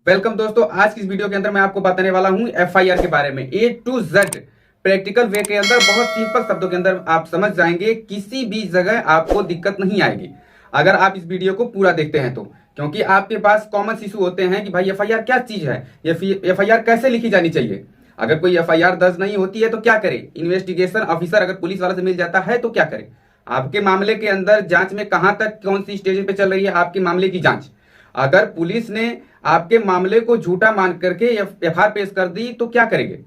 Welcome दोस्तों। आज की इस वीडियो के अंदर मैं आपको बताने वाला हूं एफआईआर के बारे में ए टू जेड प्रैक्टिकल वे के अंदर। बहुत सिंपल शब्दों के अंदर आप समझ जाएंगे, किसी भी जगह आपको दिक्कत नहीं आएगी अगर आप इस वीडियो को पूरा देखते हैं तो। क्योंकि आपके पास कॉमन इशू होते हैं कि भाई एफआईआर क्या चीज है, एफआईआर कैसे लिखी जानी चाहिए। अगर कोई एफआईआर दर्ज नहीं होती है तो क्या करे, इन्वेस्टिगेशन ऑफिसर अगर पुलिस वाला से मिल जाता है तो क्या करे, आपके मामले के अंदर जांच में कहां तक कौन सी स्टेज पे चल रही है आपके मामले की जांच। अगर पुलिस ने आपके मामले को झूठा मान करके एफआईआर पेश कर दी तो क्या करेंगे।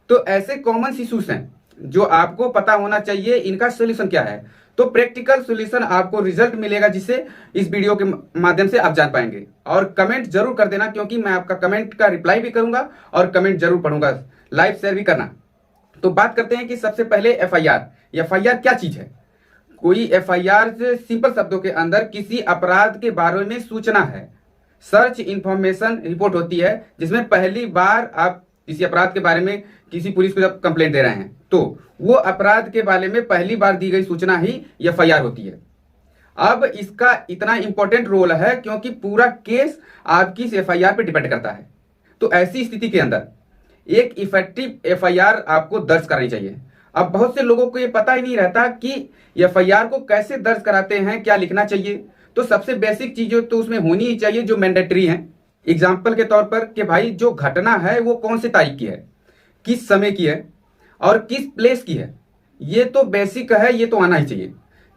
तो ऐसे कॉमन इश्यूज हैं जो आपको पता होना चाहिए, इनका सोल्यूशन क्या है। तो प्रैक्टिकल सोल्यूशन आपको रिजल्ट मिलेगा जिसे इस वीडियो के माध्यम से आप जान पाएंगे। और कमेंट जरूर कर देना, क्योंकि मैं आपका कमेंट का रिप्लाई भी करूंगा और कमेंट जरूर पढ़ूंगा, लाइव शेयर भी करना। तो बात करते हैं कि सबसे पहले एफआईआर क्या चीज है। कोई एफआईआर सिंपल शब्दों के अंदर किसी अपराध के बारे में सूचना है, सर्च इंफॉर्मेशन रिपोर्ट होती है, जिसमें पहली बार आप किसी अपराध के बारे में किसी पुलिस को जब कंप्लेंट दे रहे हैं तो वो अपराध के बारे में पहली बार दी गई सूचना ही एफआईआर होती है। अब इसका इतना इंपॉर्टेंट रोल है क्योंकि पूरा केस आपकी एफआईआर पे डिपेंड करता है। तो ऐसी स्थिति के अंदर एक इफेक्टिव एफआईआर आपको दर्ज करानी चाहिए। अब बहुत से लोगों को ये पता ही नहीं रहता कि एफआईआर को कैसे दर्ज कराते हैं, क्या लिखना चाहिए। तो सबसे बेसिक चीजें तो उसमें होनी ही चाहिए जो मैंडेटरी है। एग्जाम्पल के तौर पर कि भाई जो घटना है वो कौन से तारीख की है, किस समय की है और किस प्लेस की है। ये तो बेसिक है, ये तो आना ही चाहिए,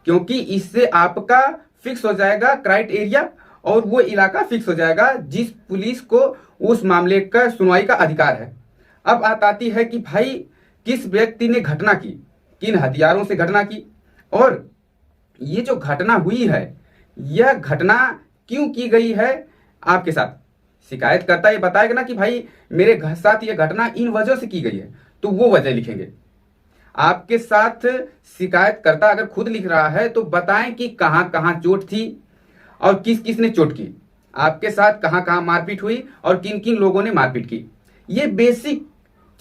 क्योंकि इससे आपका फिक्स हो जाएगा क्राइटेरिया और वो इलाका फिक्स हो जाएगा जिस पुलिस को उस मामले का सुनवाई का अधिकार है। अब बात आती है कि भाई किस व्यक्ति ने घटना की, किन हथियारों से घटना की, और ये जो घटना हुई है यह घटना क्यों की गई है आपके साथ। शिकायत करता ये बताएगा ना कि भाई मेरे साथ ये घटना इन वजह से की गई है, तो वो वजह लिखेंगे। आपके साथ शिकायत करता अगर खुद लिख रहा है तो बताएं कि कहां कहां चोट थी और किस किस ने चोट की, आपके साथ कहां कहां मारपीट हुई और किन किन लोगों ने मारपीट की। ये बेसिक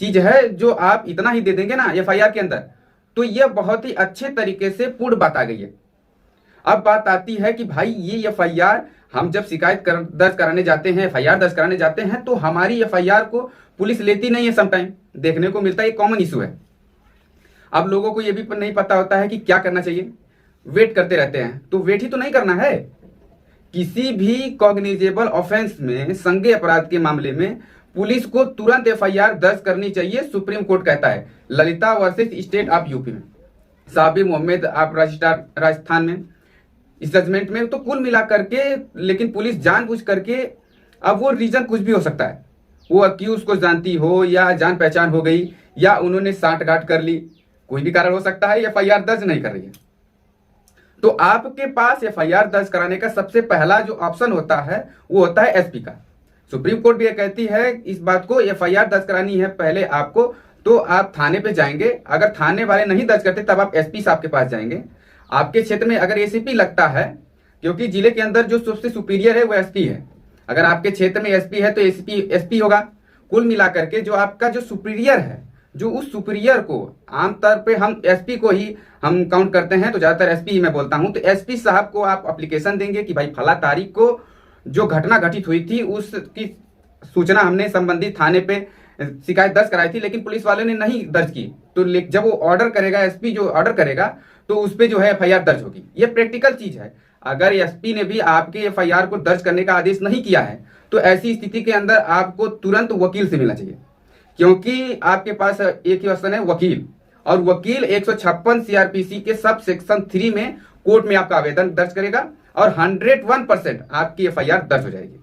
चीज है जो आप इतना ही दे देंगे ना एफआईआर के अंदर, तो यह बहुत ही अच्छे तरीके से पूर्ण बात आ गई है। अब बात आती है कि भाई ये एफआईआर हम जब शिकायत दर्ज कराने जाते हैं, एफआईआर दर्ज कराने जाते हैं तो हमारी एफआईआर को पुलिस लेती नहीं है। समटाइम देखने को मिलता है, ये कॉमन इशू है। अब लोगों को ये भी नहीं पता होता है कि क्या करना चाहिए, वेट करते रहते हैं। तो वेट ही तो नहीं करना है। किसी भी कॉग्निजेबल ऑफेंस में, संज्ञेय अपराध के मामले में पुलिस को तुरंत एफआईआर दर्ज करनी चाहिए। सुप्रीम कोर्ट कहता है Lalita versus state of UP में, साबिर मोहम्मद आप राजस्थान में, इस जजमेंट में। तो कुल मिला करके लेकिन पुलिस जानबूझ करके, अब वो रीजन कुछ भी हो सकता है, वो अक्यूज को जानती हो या जान पहचान हो गई या उन्होंने साठगांठ कर ली, कोई भी कारण हो सकता है, एफआईआर दर्ज नहीं कर रही है। तो आपके पास एफआईआर दर्ज कराने का सबसे पहला जो ऑप्शन होता है वो होता है एसपी का। सुप्रीम कोर्ट भी ये कहती है इस बात को, एफआईआर दर्ज करानी है पहले आपको तो आप थाने पे जाएंगे। अगर थाने वाले नहीं दर्ज करते तब आप एसपी साहब के पास जाएंगे। आपके क्षेत्र में अगर एसीपी लगता है, क्योंकि जिले के अंदर जो सबसे सुपीरियर है वो एसपी है, अगर आपके क्षेत्र में एसपी है तो एसपी होगा। कुल मिलाकर के जो आपका जो सुपीरियर है, जो उस सुपीरियर को आमतौर पे हम एसपी को ही हम काउंट करते हैं, तो ज्यादातर एसपी ही मैं बोलता हूं। तो एसपी साहब को आप एप्लीकेशन देंगे कि भाई फला तारीख को जो घटना घटित हुई थी उसकी सूचना हमने संबंधित थाने पे शिकायत दर्ज कराई थी, लेकिन पुलिस वाले ने नहीं दर्ज की। तो जब वो ऑर्डर करेगा, एसपी जो ऑर्डर करेगा तो उस पे जो है एफआईआर दर्ज होगी। ये प्रैक्टिकल चीज है। अगर एसपी ने भी आपके एफआईआर को दर्ज करने का आदेश नहीं किया है तो ऐसी स्थिति के अंदर आपको तुरंत वकील से मिलना चाहिए, क्योंकि आपके पास एक ही ऑप्शन है वकील, और वकील 156 सीआरपीसी के सब सेक्शन 3 में कोर्ट में आपका आवेदन दर्ज करेगा और 101% आपकी एफआईआर दर्ज हो जाएगी।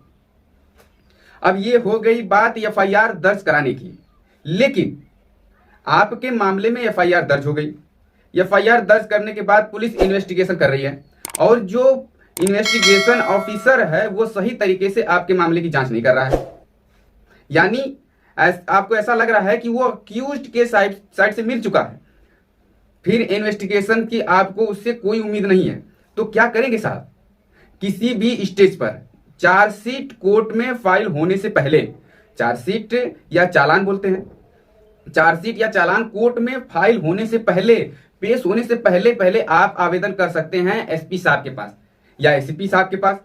अब ये हो गई बात एफआईआर दर्ज कराने की। लेकिन आपके मामले में एफआईआर दर्ज हो गई, एफआईआर दर्ज करने के बाद पुलिस इन्वेस्टिगेशन कर रही है और जो इन्वेस्टिगेशन ऑफिसर है वो सही तरीके से आपके मामले की जांच नहीं कर रहा है, यानी आपको ऐसा लग रहा है कि वो अक्यूज्ड के साइड से मिल चुका है, फिर इन्वेस्टिगेशन की आपको उससे कोई उम्मीद नहीं है। तो क्या करेंगे साहब, किसी भी स्टेज पर चार्जशीट कोर्ट में फाइल होने से पहले, चार्जशीट या चालान बोलते हैं, चार्जशीट या चालान कोर्ट में फाइल होने से पहले, पेश होने से पहले आप आवेदन कर सकते हैं एसपी साहब के पास या एसीपी साहब के पास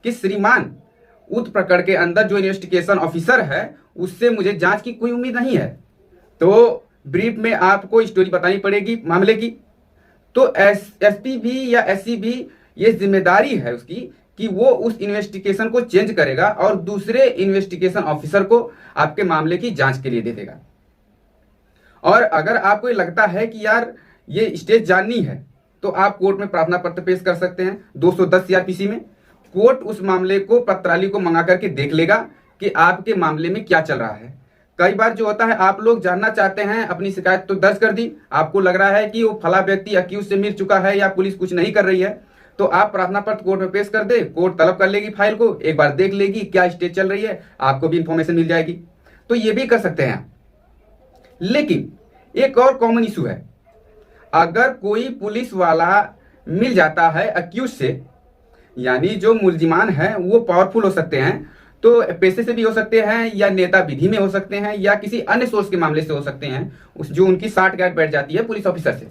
कि श्रीमान उस प्रकरण के अंदर जो इन्वेस्टिगेशन ऑफिसर है उससे मुझे जांच की कोई उम्मीद नहीं है। तो ब्रीफ में आपको स्टोरी बतानी पड़ेगी मामले की। तो एसपी भी या एससी भी ये जिम्मेदारी है उसकी कि वो उस इन्वेस्टिगेशन को चेंज करेगा और दूसरे इन्वेस्टिगेशन ऑफिसर को आपके मामले की जांच के लिए दे देगा। और अगर आपको ये लगता है कि यार ये स्टेज जाननी है तो आप कोर्ट में प्रार्थना पत्र पेश कर सकते हैं 210 सीआरपीसी में। कोर्ट उस मामले को पत्राली को मंगा करके देख लेगा कि आपके मामले में क्या चल रहा है। कई बार जो होता है आप लोग जानना चाहते हैं, अपनी शिकायत तो दर्ज कर दी, आपको लग रहा है कि वो फला व्यक्ति अक्यूज से मिल चुका है या पुलिस कुछ नहीं कर रही है, तो आप प्रार्थना पत्र कोर्ट में पेश कर दे। कोर्ट तलब कर लेगी फाइल को, एक बार देख लेगी क्या स्टेज चल रही है, आपको भी इंफॉर्मेशन मिल जाएगी। तो ये भी कर सकते हैं। लेकिन एक और कॉमन इशू है, अगर कोई पुलिस वाला मिल जाता है अक्यूज से, यानी जो मुलजिमान है वो पावरफुल हो सकते हैं, तो पैसे से भी हो सकते हैं या नेता विधि में हो सकते हैं या किसी अन्य सोर्स के मामले से हो सकते हैं, जो उनकी साठगांठ बैठ जाती है पुलिस ऑफिसर से।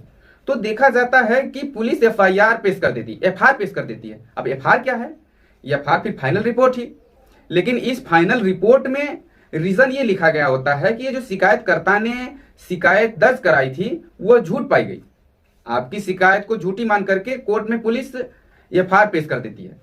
तो देखा जाता है कि पुलिस एफआईआर पेश कर देती है, एफआईआर पेश कर देती है। अब एफआईआर क्या है? एफआईआर फिर फाइनल रिपोर्ट ही। लेकिन इस फाइनल रिपोर्ट में रीजन ये लिखा गया होता है कि ये जो शिकायतकर्ता ने शिकायत दर्ज कराई थी वो झूठ पाई गई। आपकी शिकायत को झूठी मान करके कोर्ट में पुलिस एफआईआर पेश कर देती है।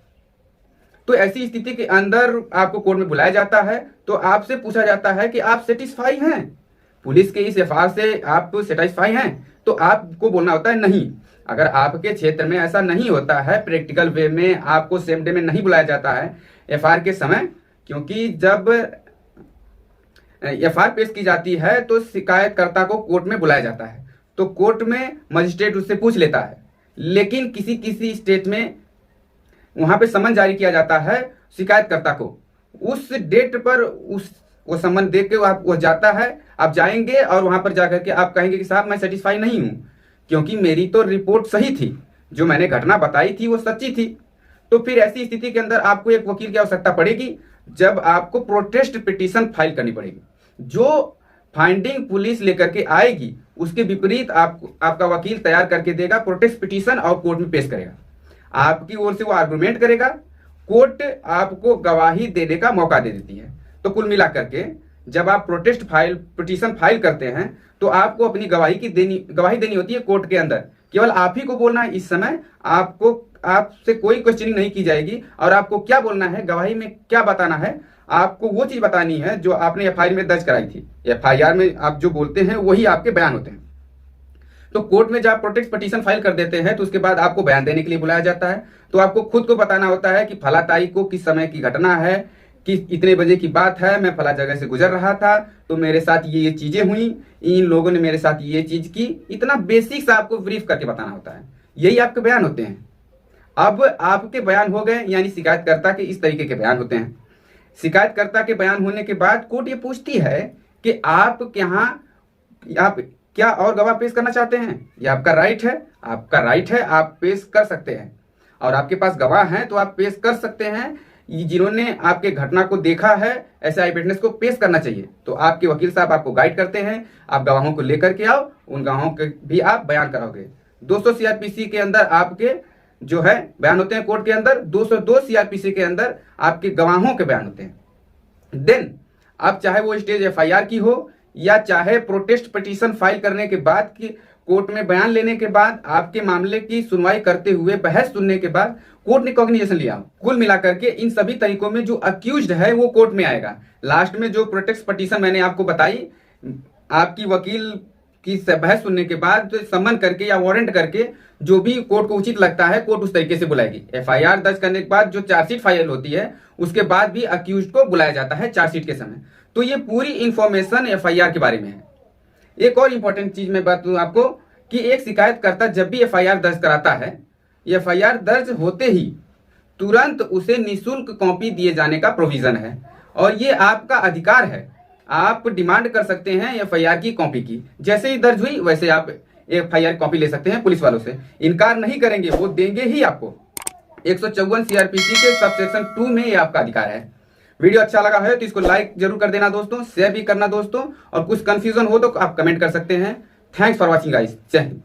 तो ऐसी स्थिति के अंदर आपको कोर्ट में बुलाया जाता है, तो आपसे पूछा जाता है कि आप सेटिस्फाई हैं पुलिस के इस एफआईआर से, आप सेटिस्फाई हैं? तो आपको बोलना होता है नहीं। अगर आपके क्षेत्र में ऐसा नहीं होता है, प्रैक्टिकल वे में आपको सेम डे में नहीं बुलाया जाता है एफआईआर के समय, क्योंकि जब एफआईआर पेश की जाती है तो शिकायतकर्ता को कोर्ट में बुलाया जाता है, तो कोर्ट में मजिस्ट्रेट उससे पूछ लेता है। लेकिन किसी किसी स्टेट में वहां पे समन जारी किया जाता है शिकायतकर्ता को, उस डेट पर वो समन दे के वो जाता है, आप जाएंगे और वहां पर जाकर के आप कहेंगे कि साहब मैं सेटिस्फाई नहीं हूं, क्योंकि मेरी तो रिपोर्ट सही थी, जो मैंने घटना बताई थी वो सच्ची थी। तो फिर ऐसी स्थिति के अंदर आपको एक वकील की आवश्यकता पड़ेगी, जब आपको प्रोटेस्ट पिटीशन फाइल करनी पड़ेगी। जो फाइंडिंग पुलिस लेकर के आएगी उसके विपरीत आपका वकील तैयार करके देगा प्रोटेस्ट पिटीशन और कोर्ट में पेश करेगा। आपकी ओर से वो आर्गुमेंट करेगा, कोर्ट आपको गवाही देने का मौका दे देती है। तो कुल मिलाकर के जब आप प्रोटेस्ट पिटीशन फाइल करते हैं तो आपको अपनी गवाही देनी होती है कोर्ट के अंदर। केवल आप ही को बोलना है इस समय, आपसे कोई क्वेश्चनिंग नहीं की जाएगी। और आपको क्या बोलना है, गवाही में क्या बताना है, आपको वो चीज बतानी है जो आपने एफआईआर में दर्ज कराई थी। एफआईआर में आप जो बोलते हैं वही आपके बयान होते हैं। तो कोर्ट में जब आप प्रोटेस्ट पिटीशन फाइल कर देते हैं तो उसके बाद आपको बयान देने के लिए बुलाया जाता है। तो आपको खुद को बताना होता है कि फला तारीख को किस समय की घटना है, कि इतने बजे की बात है, मैं फला जगह से गुजर रहा था, तो मेरे साथ ये चीजें हुई, इन लोगों ने मेरे साथ ये चीज की। इतना बेसिक सा आपको ब्रीफ करके बताना होता है। यही आपके बयान होते हैं। अब आपके बयान हो गए, यानी शिकायतकर्ता के इस तरीके के बयान होते हैं। शिकायतकर्ता के बयान होने के बाद कोर्ट ये पूछती है कि आप क्या और गवाह पेश करना चाहते हैं? ये आपका राइट है, आप पेश कर सकते हैं। और आपके पास गवाह हैं तो आप पेश कर सकते हैं, जिन्होंने आपके घटना को देखा है, ऐसे आई विटनेस को पेश करना चाहिए। तो आपके वकील साहब आपको गाइड करते हैं, आप गवाहों को लेकर के आओ, उन गवाहों के भी आप बयान कराओगे। 200 सीआरपीसी के अंदर आपके जो है बयान होते हैं कोर्ट के अंदर, 202 सीआरपीसी के अंदर आपके गवाहों के बयान होते हैं। देन अब चाहे वो स्टेज एफआईआर की हो या चाहे प्रोटेस्ट पिटीशन फाइल करने के बाद की कोर्ट में बयान लेने के बाद, आपके मामले की सुनवाई करते हुए बहस सुनने के बाद कोर्ट ने कॉग्निजेशन लिया, कुल मिलाकर के इन सभी तरीकों में जो अक्यूज्ड है वो कोर्ट में आएगा। लास्ट में जो प्रोटेस्ट पिटीशन मैंने आपको बताई, आपकी वकील की बहस सुनने के बाद समन करके या वारंट करके जो भी कोर्ट को उचित लगता है कोर्ट उस तरीके से बुलाएगी। एफआईआर दर्ज करने के बाद जो चार्जशीट फाइल होती है उसके बाद भी अक्यूज्ड को बुलाया जाता है चार्जशीट के समय। तो ये पूरी इंफॉर्मेशन एफआईआर के बारे में है। एक और इंपॉर्टेंट चीज मैं बताऊं आपको कि एक शिकायतकर्ता जब भी एफआईआर दर्ज कराता है, एफआईआर दर्ज होते ही तुरंत उसे निःशुल्क कॉपी दिए जाने का प्रोविजन है और ये आपका अधिकार है। आप डिमांड कर सकते हैं एफआईआर की कॉपी की, जैसे ही दर्ज हुई वैसे आप एफआईआर कॉपी ले सकते हैं पुलिस वालों से, इनकार नहीं करेंगे, वो देंगे ही आपको। 154 सीआरपीसी के सब सेक्शन 2 में ये आपका अधिकार है। वीडियो अच्छा लगा है तो इसको लाइक जरूर कर देना दोस्तों, शेयर भी करना दोस्तों, और कुछ कंफ्यूजन हो तो आप कमेंट कर सकते हैं। थैंक्स फॉर वॉचिंग गाइस, जय हिंद।